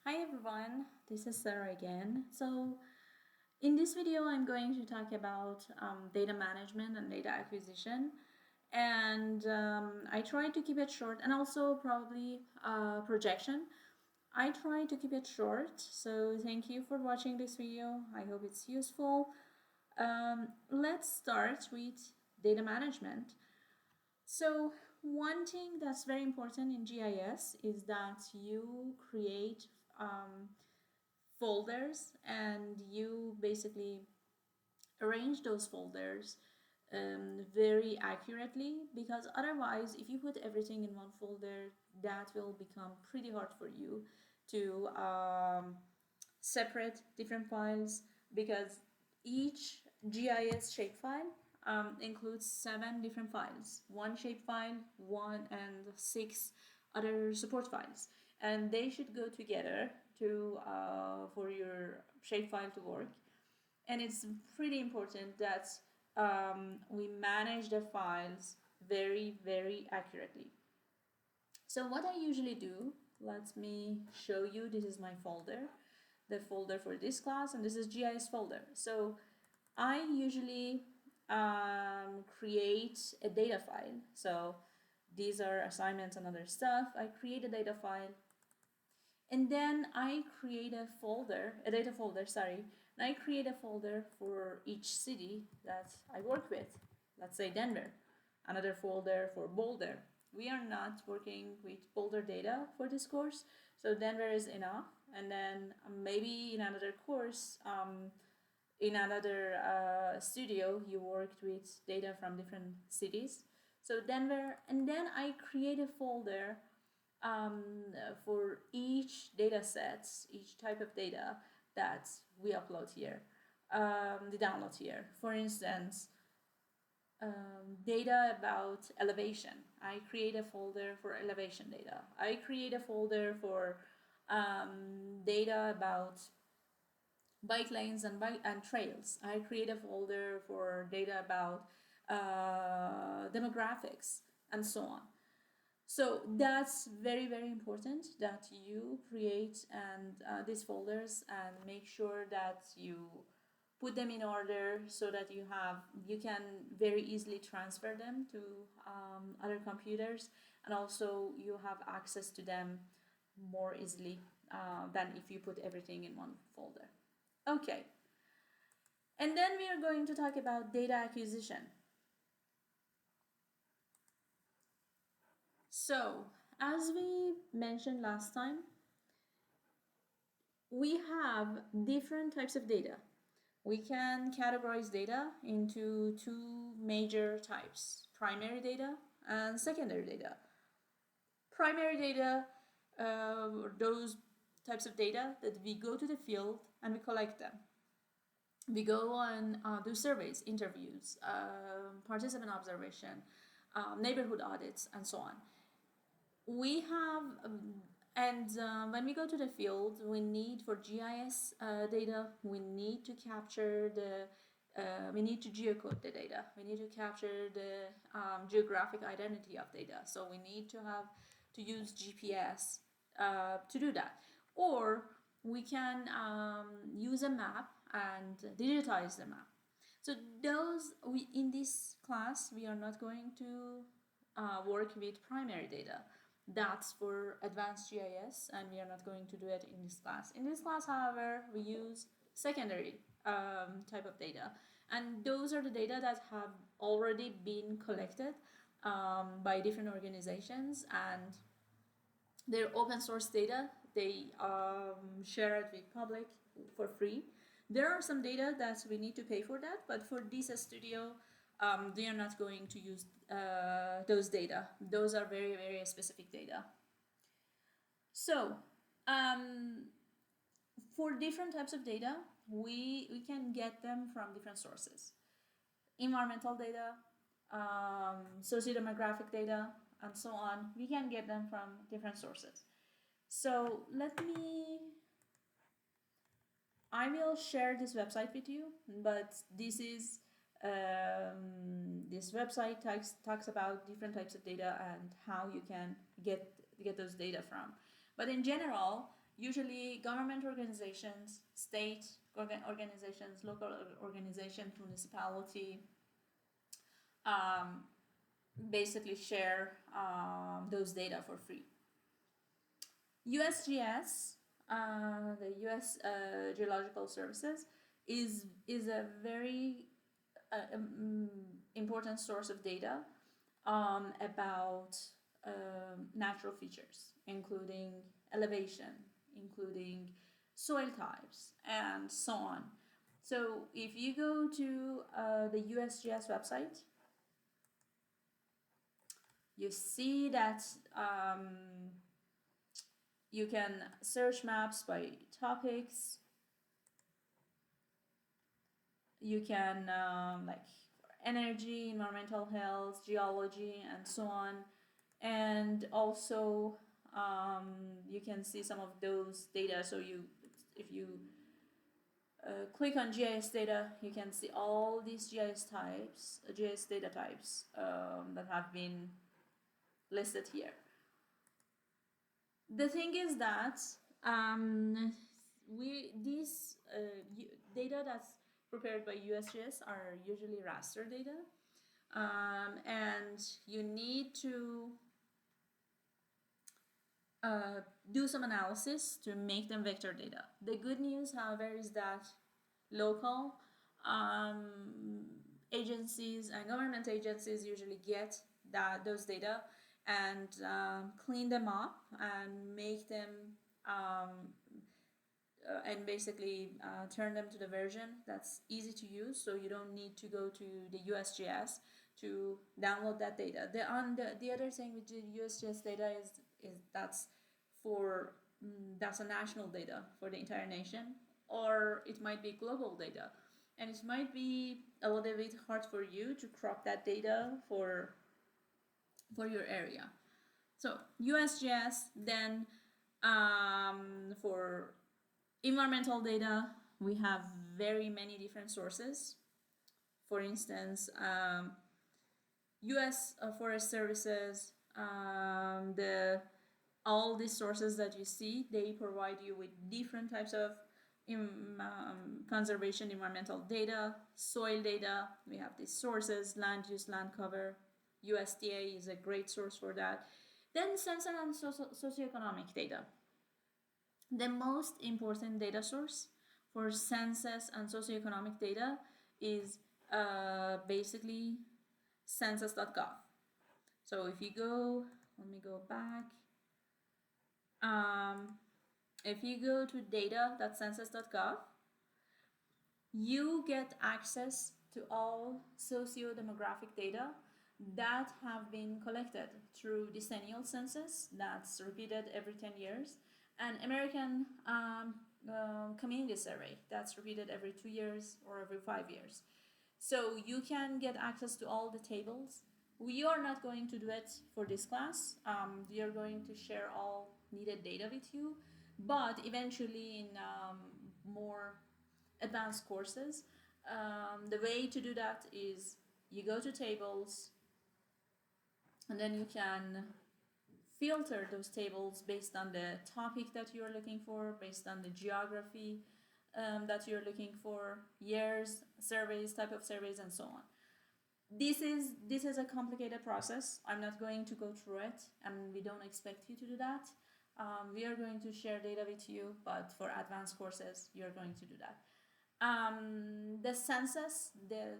Hi everyone, this is Sarah again. So in this video I'm going to talk about data management and data acquisition, and I try to keep it short, and also probably projection. I try to keep it short, so thank you for watching this video. I hope it's useful. Let's start with data management. So one thing that's very important in GIS is that you create folders and you basically arrange those folders very accurately, because otherwise if you put everything in one folder, that will become pretty hard for you to separate different files, because each GIS shapefile includes 7 different files, one shapefile, one and 6 other support files, and they should go together to for your shapefile to work. And it's pretty important that we manage the files very accurately. So what I usually do, let me show you. This is my folder, the folder for this class, and this is GIS folder. So I usually create a data file. So these are assignments and other stuff. I create a data file, and then I create a data folder, sorry, and I create a folder for each city that I work with. Let's say Denver, another folder for Boulder. We are not working with Boulder data for this course, so Denver is enough. And then maybe in another course, in another studio, you worked with data from different cities. So Denver, and then I create a folder for each data sets, each type of data that we upload here, the download here. For instance, data about elevation. I create a folder for elevation data. I create a folder for data about bike lanes and trails. I create a folder for data about demographics and so on. So that's very important that you create and these folders, and make sure that you put them in order so that you can very easily transfer them to other computers, and also you have access to them more easily than if you put everything in one folder. Okay, and then we are going to talk about data acquisition. So, as we mentioned last time, we have different types of data. We can categorize data into 2 major types: primary data and secondary data. Primary data are those types of data that we go to the field and we collect them. We go and do surveys, interviews, participant observation, neighborhood audits, and so on. We have when we go to the field, we need, for GIS data, we need to capture we need to geocode the data. We need to capture the geographic identity of data. So we need to use GPS to do that. Or we can use a map and digitize the map. So in this class, we are not going to work with primary data. That's for advanced GIS, and we are not going to do it in this class. In this class, however, we use secondary type of data, and those are the data that have already been collected by different organizations, and they're open source data. They share it with public for free. There are some data that we need to pay for that, but for this studio, they are not going to use those data. Those are very specific data. So, for different types of data, we can get them from different sources. Environmental data, sociodemographic data, and so on. We can get them from different sources. So I will share this website with you, but this website talks about different types of data and how you can get those data from. But in general, usually government organizations, state organizations, local organizations, municipality, um, basically share those data for free. USGS, the U.S. Geological Services, is a very important source of data about natural features, including elevation, including soil types, and so on. So if you go to the USGS website, you see that you can search maps by topics. You can like energy, environmental health, geology, and so on. And also you can see some of those data. So if you click on GIS data, you can see all these GIS data types that have been listed here. The thing is that these data that's prepared by USGS are usually raster data, and you need to do some analysis to make them vector data. The good news, however, is that local agencies and government agencies usually get those data and clean them up and make them and basically turn them to the version that's easy to use, so you don't need to go to the USGS to download that data. The other thing with the USGS data is that's a national data for the entire nation, or it might be global data, and it might be a little bit hard for you to crop that data for your area. So USGS, then for environmental data, we have very many different sources. For instance, U.S. Forest Services, all these sources that you see, they provide you with different types of conservation environmental data, soil data. We have these sources, land use, land cover. USDA is a great source for that. Then census and socioeconomic data. The most important data source for census and socioeconomic data is basically census.gov. So if you go, let me go back. If you go to data.census.gov, you get access to all socio-demographic data that have been collected through decennial census that's repeated every 10 years, and American community survey that's repeated every 2 years or every 5 years. So you can get access to all the tables. We are not going to do it for this class. We are going to share all needed data with you, but eventually in more advanced courses, the way to do that is you go to tables, and then you can filter those tables based on the topic that you're looking for, based on the geography that you're looking for, years, surveys, type of surveys, and so on. This is a complicated process. I'm not going to go through it, and we don't expect you to do that. We are going to share data with you, but for advanced courses, you're going to do that. The census, the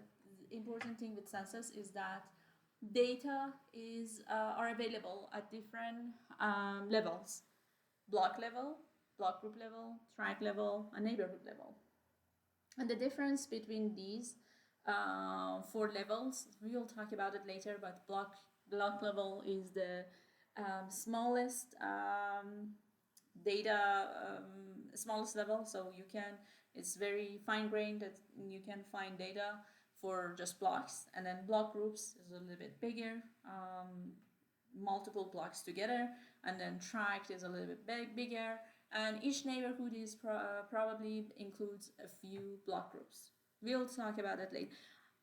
important thing with census is that data are available at different levels: block level, block group level, tract level, and neighborhood level. And the difference between these 4 levels, we will talk about it later, but block level is the smallest smallest level, so it's very fine-grained that you can find data for just blocks, and then block groups is a little bit bigger, multiple blocks together, and then tract is a little bit bigger, and each neighborhood is probably includes a few block groups. We'll talk about that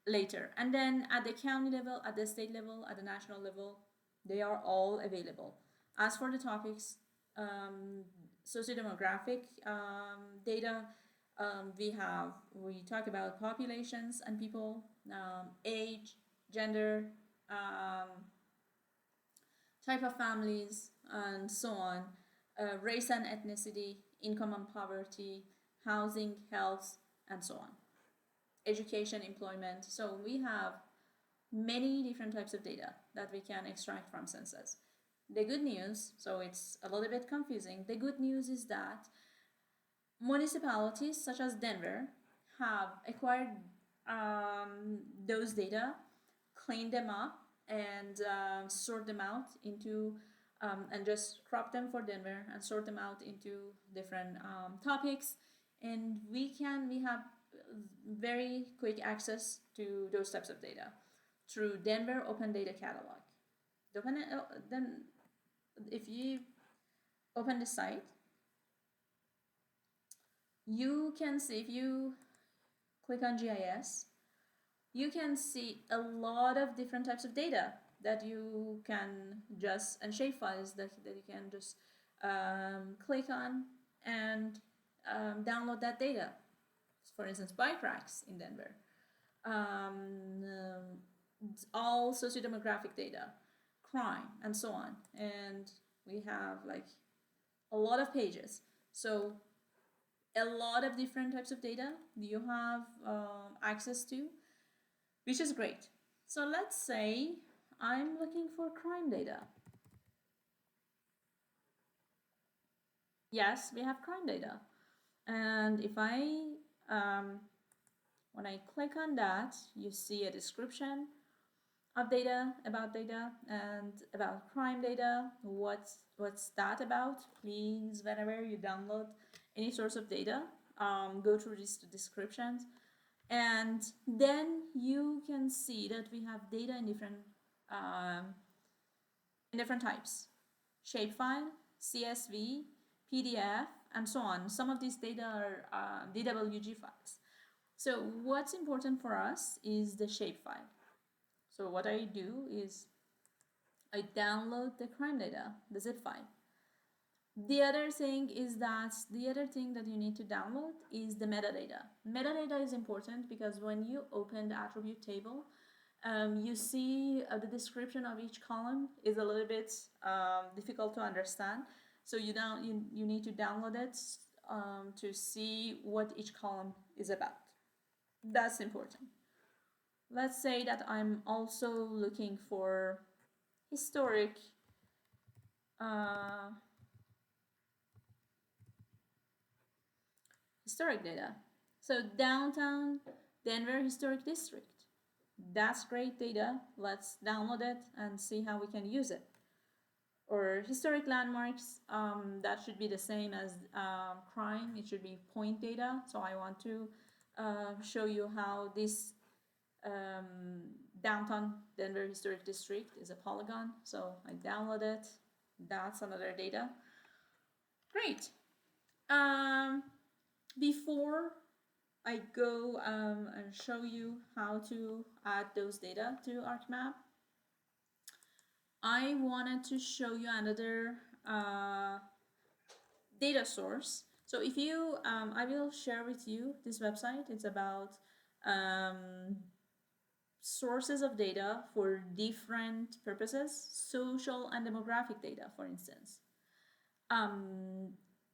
later. And then at the county level, at the state level, at the national level, they are all available. As for the topics, sociodemographic data. We talk about populations and people, age, gender, um, type of families, and so on, race and ethnicity, income and poverty, housing, health, and so on, education, employment. So we have many different types of data that we can extract from census. The good news, so it's a little bit confusing, the good news is that municipalities such as Denver have acquired those data, cleaned them up, and sort them out into and just crop them for Denver and sort them out into different topics, and we have very quick access to those types of data through Denver Open Data Catalog. Then if you open the site, you can see, if you click on GIS, you can see a lot of different types of data that you can just, and shapefiles that you can just click on and download that data. For instance, bike racks in Denver, all sociodemographic data, crime, and so on. And we have like a lot of pages. So a lot of different types of data you have access to, which is great. So let's say I'm looking for crime data. Yes, we have crime data. And if when I click on that, you see a description of data, and about crime data. What's that about? Please, whenever you download any source of data, go through these descriptions, and then you can see that we have data in different types: shapefile, CSV, PDF, and so on. Some of these data are DWG files. So what's important for us is the shapefile. So what I do is I download the crime data, the zip file. The other thing that you need to download is the metadata. Metadata is important because when you open the attribute table, you see the description of each column is a little bit difficult to understand. So you need to download it to see what each column is about. That's important. Let's say that I'm also looking for historic data. So downtown Denver Historic District. That's great data. Let's download it and see how we can use it. Or historic landmarks, that should be the same as crime. It should be point data. So I want to show you how this downtown Denver Historic District is a polygon. So I download it. That's another data. Great. Before I go and show you how to add those data to ArcMap, I wanted to show you another data source. So if you, I will share with you this website. It's about sources of data for different purposes, social and demographic data, for instance.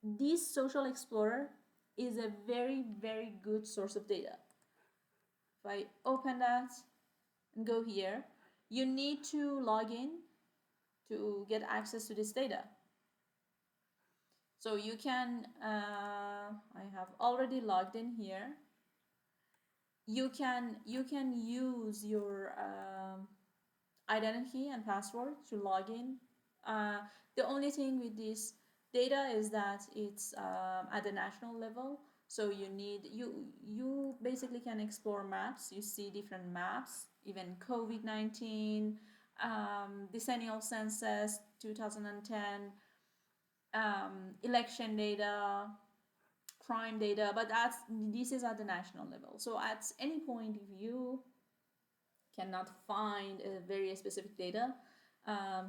This Social Explorer is a very, very good source of data. If I open that and go here, you need to log in to get access to this data. So you can, I have already logged in here. You can use your identity and password to log in. The only thing with this data is that it's at the national level. So you basically can explore maps. You see different maps, even COVID-19, decennial census, 2010, election data, crime data, but this is at the national level. So at any point, if you cannot find a very specific data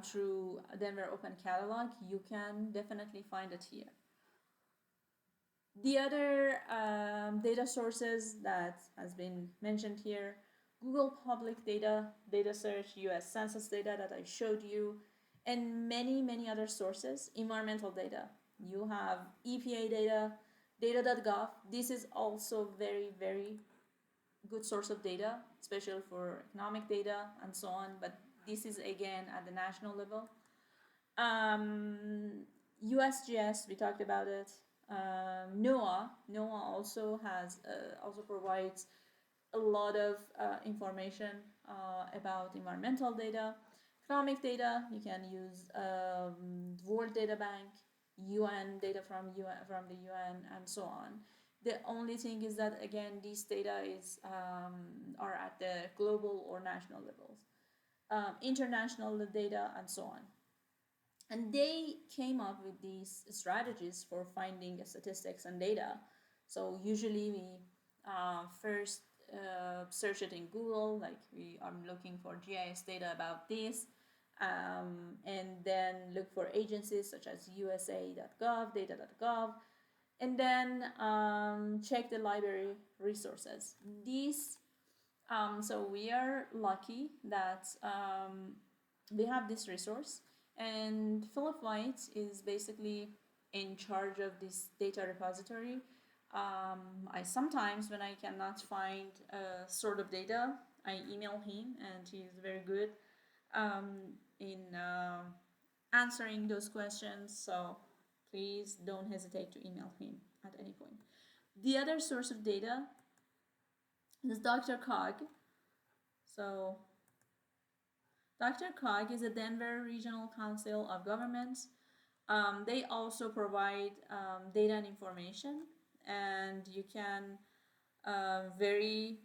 through Denver Open Catalog, you can definitely find it here. The other data sources that has been mentioned here, Google Public Data, data search, US Census data that I showed you, and many, many other sources, environmental data. You have EPA data, data.gov. This is also very, very good source of data, especially for economic data and so on, but this is again at the national level. USGS, we talked about it. NOAA also has also provides a lot of information about environmental data, economic data. You can use World Data Bank, UN data from the UN, and so on. The only thing is that again, these data is are at the global or national levels, international data, and so on. And they came up with these strategies for finding statistics and data. So usually we first search it in Google, like we are looking for GIS data about this, and then look for agencies such as USA.gov, data.gov, and then check the library resources. These, so we are lucky that we have this resource, and Philip White is basically in charge of this data repository. I sometimes, when I cannot find a sort of data, I email him, and he's very good in answering those questions. So please don't hesitate to email him at any point. The other source of data is DRCOG. So DRCOG is a Denver Regional Council of Governments. They also provide data and information, and you can very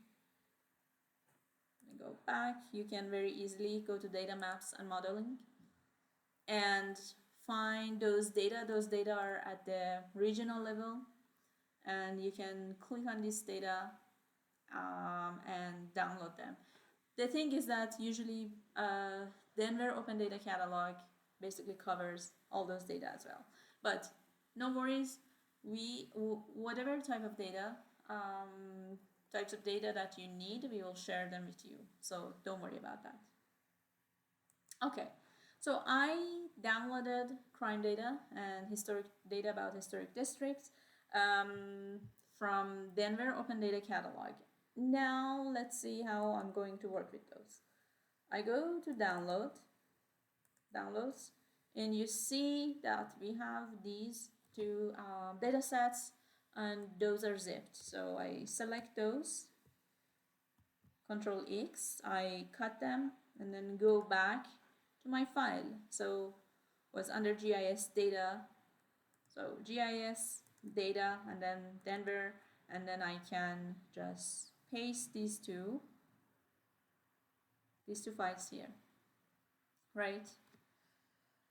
go back. You can very easily go to data maps and modeling and find those data. Those data are at the regional level, and you can click on this data and download them. The thing is that usually Denver Open Data Catalog basically covers all those data as well. But no worries, whatever type of data, types of data that you need, we will share them with you. So don't worry about that. Okay, so I downloaded crime data and historic data about historic districts from Denver Open Data Catalog. Now let's see how I'm going to work with those. I go to downloads, and you see that we have these two data sets, and those are zipped. So I select those, Control X, I cut them, and then go back to my file. So was under GIS data, so GIS data, and then Denver, and then I can just paste these two files here, right?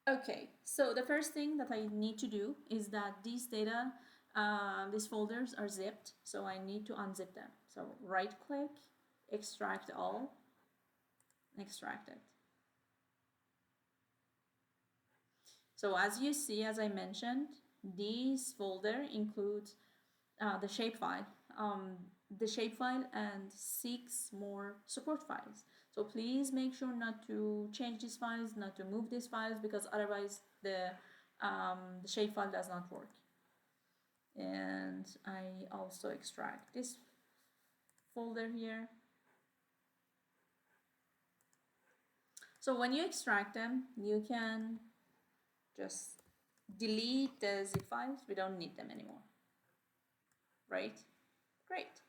Okay, so the first thing that I need to do is that these data, these folders are zipped, so I need to unzip them. So right click, extract all, extract it. So as you see, as I mentioned, this folder includes the shapefile, and 6 more support files. So please make sure not to change these files, not to move these files, because otherwise the shapefile does not work. And I also extract this folder here. So when you extract them, you can just delete the zip files. We don't need them anymore, right? Great.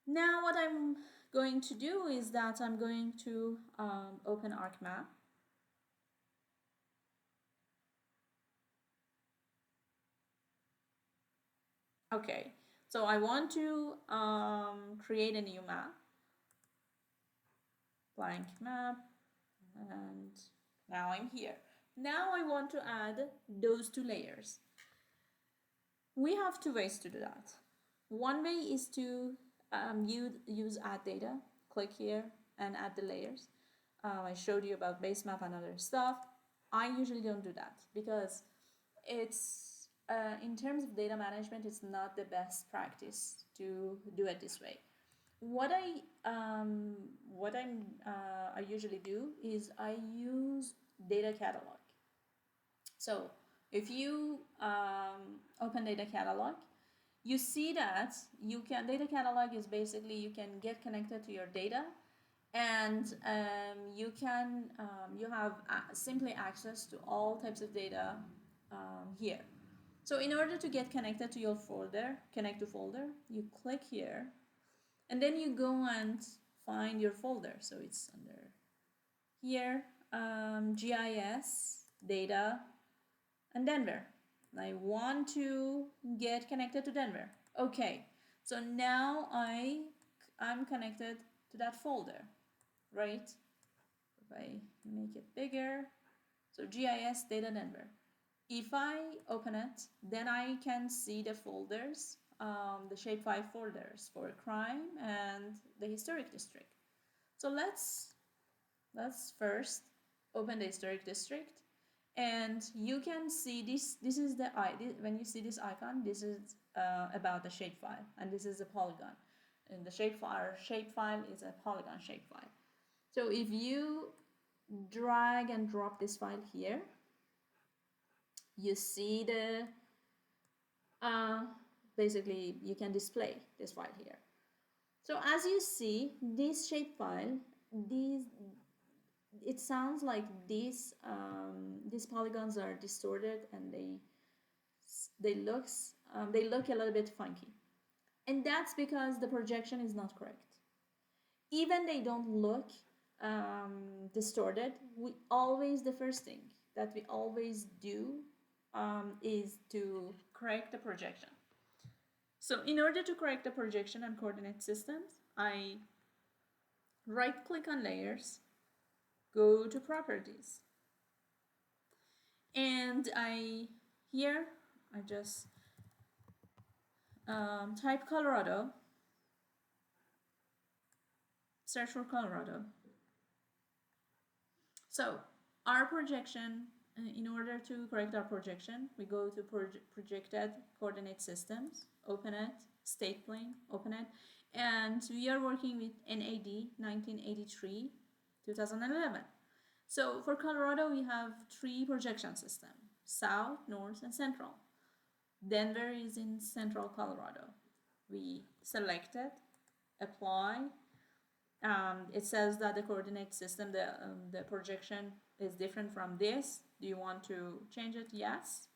Now what I'm going to do is that I'm going to open ArcMap. Okay, so I want to create a new map, blank map, and now I'm here. Now I want to add those 2 layers. We have 2 ways to do that. One way is to use add data, click here and add the layers. I showed you about base map and other stuff. I usually don't do that because it's in terms of data management, it's not the best practice to do it this way. What I usually do is I use data catalog. So if you open data catalog, you see that you can data catalog is basically you can get connected to your data, and you have simply access to all types of data here. So in order to get connected to your folder, connect to folder, you click here, and then you go and find your folder. So it's under here, GIS, data, and Denver. I want to get connected to Denver. Okay, so now I'm connected to that folder, right? If I make it bigger, so GIS data Denver. If I open it, then I can see the folders, the shapefile folders for crime and the historic district. So let's first open the historic district, and you can see this is the when you see this icon, this is about the shapefile, and this is a polygon, and the shapefile is a polygon shapefile. So if you drag and drop this file here, you see the basically you can display this file here. So as you see, this shapefile, it sounds like these polygons are distorted, and they look a little bit funky, and that's because the projection is not correct. Even they don't look distorted, the first thing that we always do is to correct the projection. So in order to correct the projection and coordinate systems, I right click on layers, go to properties, and I just type Colorado, search for Colorado. So our projection, in order to correct our projection, we go to projected coordinate systems, open it, state plane, open it, and we are working with NAD 1983 2011. So for Colorado, we have 3 projection systems: south, north, and central. Denver is in central Colorado. We select it, apply. It says that the coordinate system, the projection is different from this. Do you want to change it? Yes.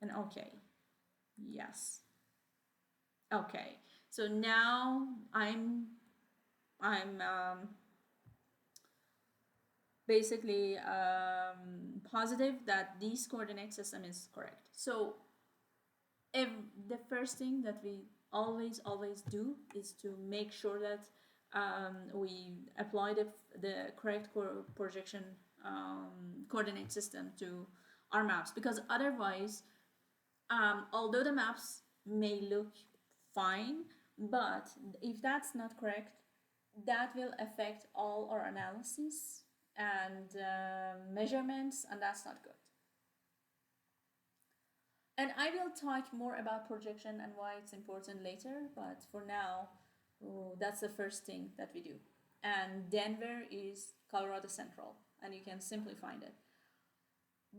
And okay. Yes. Okay. So now I'm basically positive that this coordinate system is correct. So if the first thing that we always do is to make sure that we apply the correct projection coordinate system to our maps, because otherwise, although the maps may look fine, but if that's not correct, that will affect all our analysis and measurements, and that's not good. And I will talk more about projection and why it's important later, but for now, that's the first thing that we do. And Denver is Colorado Central, and you can simply find it.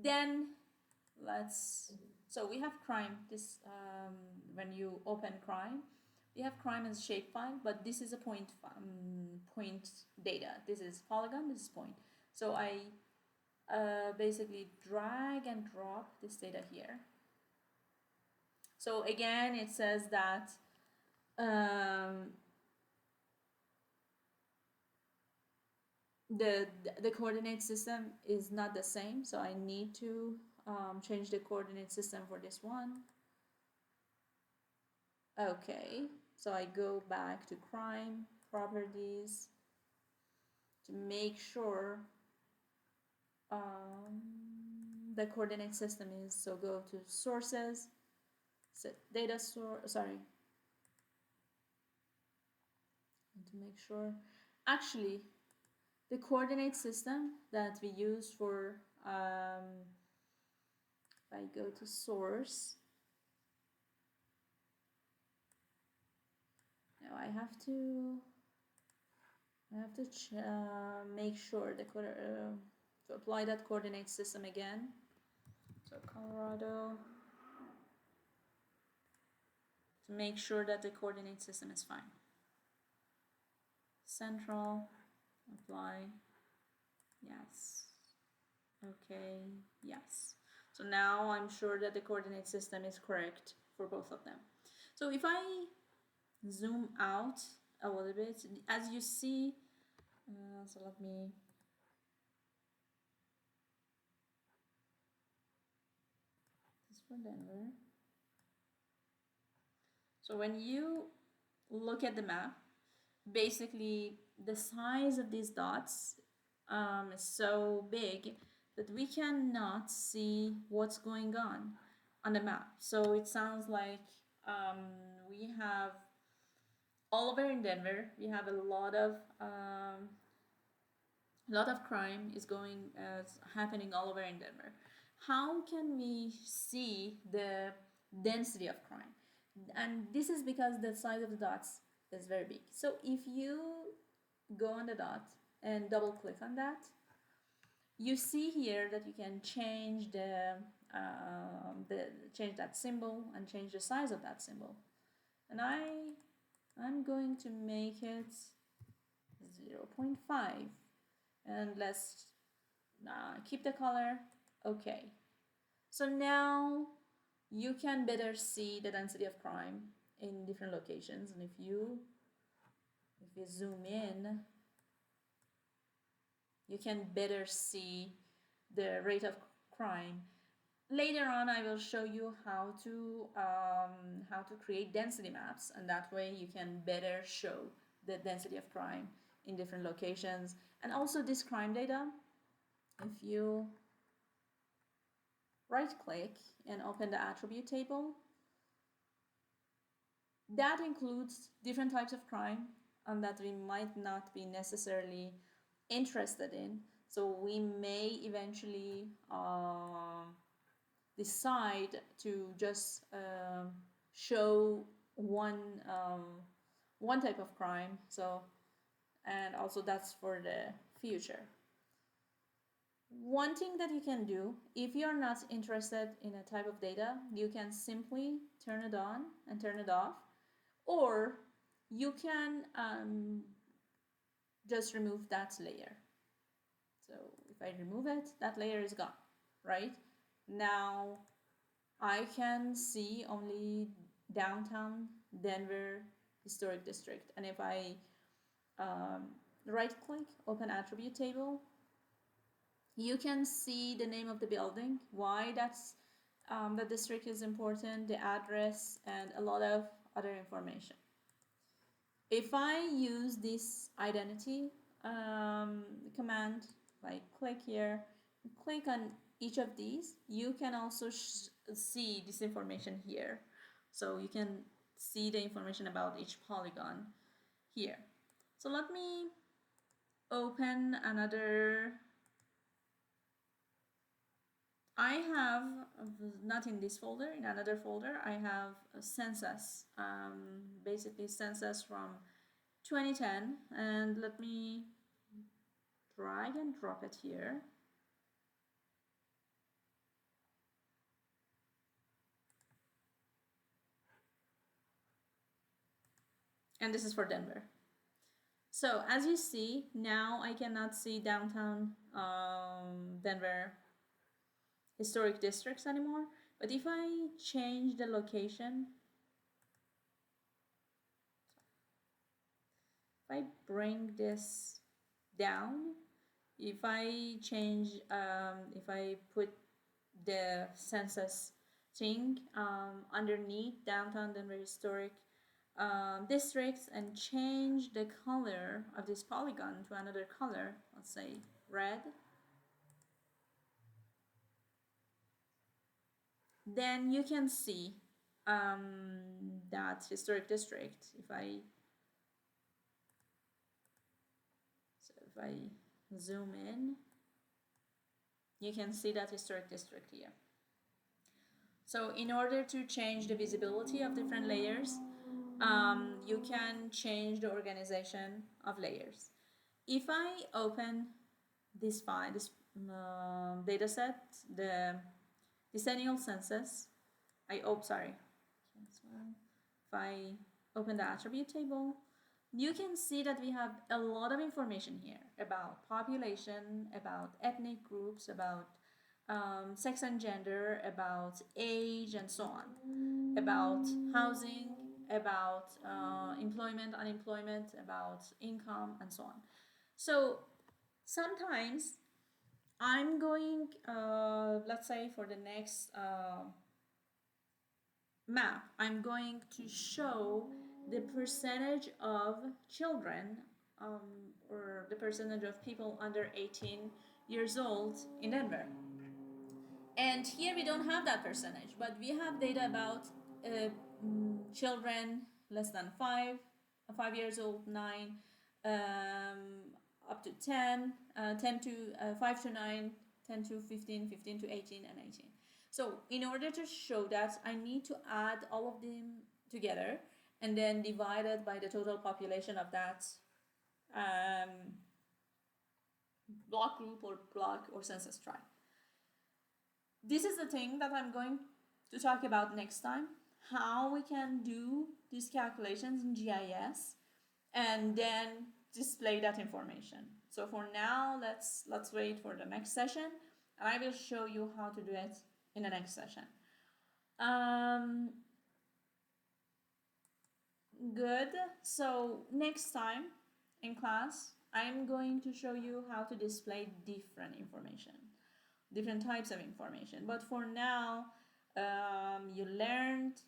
Then so we have crime. When you open crime, we have crime as shapefile, but this is a point data. This is polygon, this is point. So I basically drag and drop this data here. So again, it says that the coordinate system is not the same, so I need to change the coordinate system for this one. Okay, so I go back to crime properties to make sure the coordinate system is, so go to sources, set data source, sorry, to make sure. Actually, the coordinate system that we use for I go to source, now I have to make sure to apply that coordinate system again. So Colorado, to make sure that the coordinate system is fine. Central, apply, yes. Okay, yes. So now I'm sure that the coordinate system is correct for both of them. So if I zoom out a little bit, as you see, so let me, this is for Denver. So when you look at the map, basically the size of these dots is so big that we cannot see what's going on the map. So it sounds like we have all over in Denver, we have a lot of crime is happening all over in Denver. How can we see the density of crime? And this is because the size of the dots is very big. So if you go on the dot and double click on that, you see here that you can change change that symbol and change the size of that symbol. And I'm going to make it 0.5, and let's keep the color. Okay, so now you can better see the density of crime in different locations. And if you zoom in, you can better see the rate of crime. Later on, I will show you how to create density maps, and that way you can better show the density of crime in different locations. And also this crime data, if you right click and open the attribute table, that includes different types of crime and that we might not be necessarily interested in. So we may eventually decide to just show one type of crime. So, and also that's for the future. One thing that you can do, if you're not interested in a type of data, you can simply turn it on and turn it off, or you can just remove that layer. So if I remove it, that layer is gone, right? Now I can see only downtown Denver Historic District. And if I right click, open attribute table, you can see the name of the building, why that's the district is important, the address, and a lot of other information. If I use this identity command, like click here, click on each of these, you can also see this information here. So you can see the information about each polygon here. So let me open another. I have, not in this folder, in another folder, I have a census, basically census from 2010, and let me drag and drop it here. And this is for Denver. So as you see, now I cannot see downtown Denver historic districts anymore. But if I change the location, if I bring this down, if I change, if I put the census thing underneath downtown Denver historic districts and change the color of this polygon to another color, let's say red, then you can see that historic district. If I zoom in, you can see that historic district here. So in order to change the visibility of different layers, you can change the organization of layers. If I open this file, this data set, the decennial census, if I open the attribute table, you can see that we have a lot of information here about population, about ethnic groups, about sex and gender, about age, and so on, about housing, about employment, unemployment, about income, and so on. So sometimes I'm going, let's say for the next map, I'm going to show the percentage of children or the percentage of people under 18 years old in Denver. And here we don't have that percentage, but we have data about children less than 5 years old, 9, up to 10, 10 to 5 to 9, 10 to 15, 15 to 18, and 18. So in order to show that, I need to add all of them together and then divide it by the total population of that block group or block or census tract. This is the thing that I'm going to talk about next time, how we can do these calculations in GIS and then display that information. So for now, let's wait for the next session, and I will show you how to do it in the next session. Good. So next time in class, I'm going to show you how to display different information, different types of information. But for now, you learned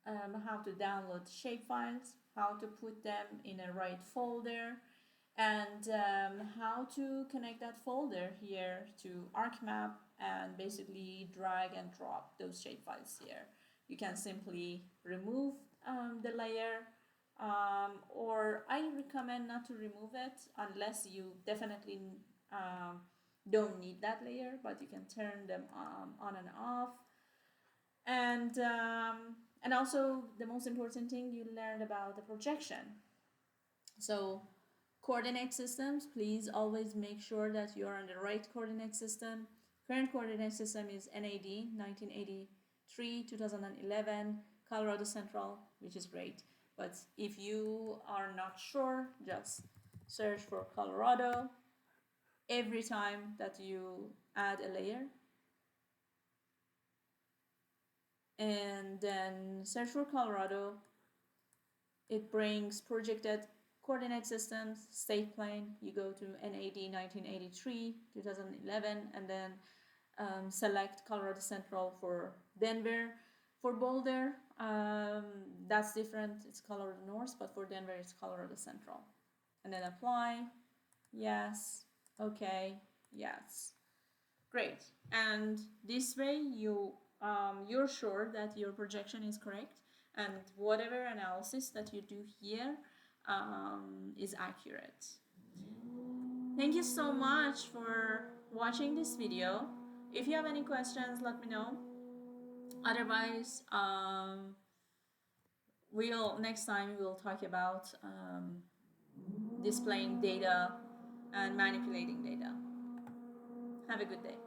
how to download shapefiles, how to put them in a right folder, and how to connect that folder here to ArcMap and basically drag and drop those shapefiles here. You can simply remove the layer, or I recommend not to remove it unless you definitely don't need that layer, but you can turn them on and off. And also the most important thing, you learned about the projection. So coordinate systems, please always make sure that you're on the right coordinate system. Current coordinate system is NAD 1983 2011 Colorado Central, which is great. But if you are not sure, just search for Colorado every time that you add a layer, and then search for Colorado. It brings projected coordinate systems, state plane. You go to NAD 1983 2011, and then select Colorado Central for Denver. For Boulder, that's different. It's Colorado North, but for Denver, it's Colorado Central. And then apply. Yes. Okay. Yes. Great. And this way, you're sure that your projection is correct, and whatever analysis that you do here is accurate. Thank you so much for watching this video. If you have any questions, let me know. Otherwise, next time we'll talk about displaying data and manipulating data. Have a good day.